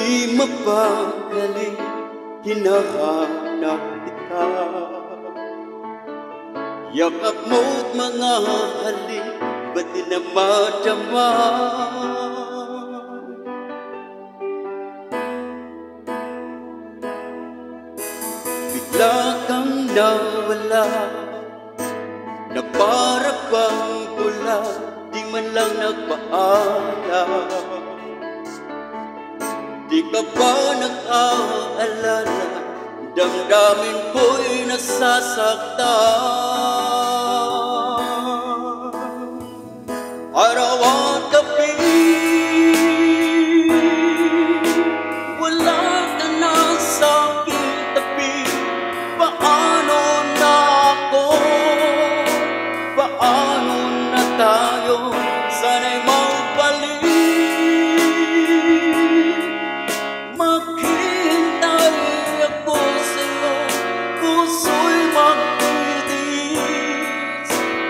Di mapakali, hinahanap kita. Yakap mo't mga halik, ba't di na madama? Bigla kang nawala, na para bang pula, di man lang nagpaalam. Di ka ba nag-aalala, damdamin ko'y nasasaktan. Araw at gabi, wala ka na sa aking tabi. Paano na ako? Paano na tayo? Sana'y magbalik. Maghihintay ako sa'yo, puso'y magtitiis.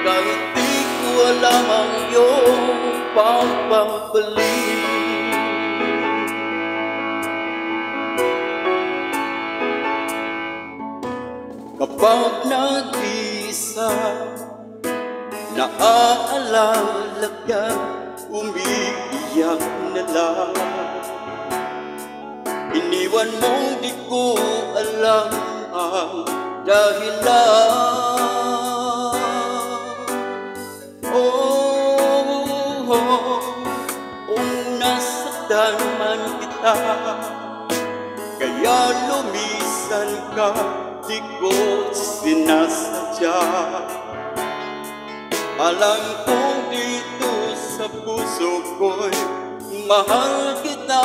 Kahit di ko alam ang iyong pagbabalik. Kapag nag-isa, naaalala ka, umiiyak na lang. Iniwan mong di ko alam ang dahilan. Kung nasaktan man kita, kaya lumisan ka, di ko sinasadya. Alam kong dito sa puso ko'y mahal kita.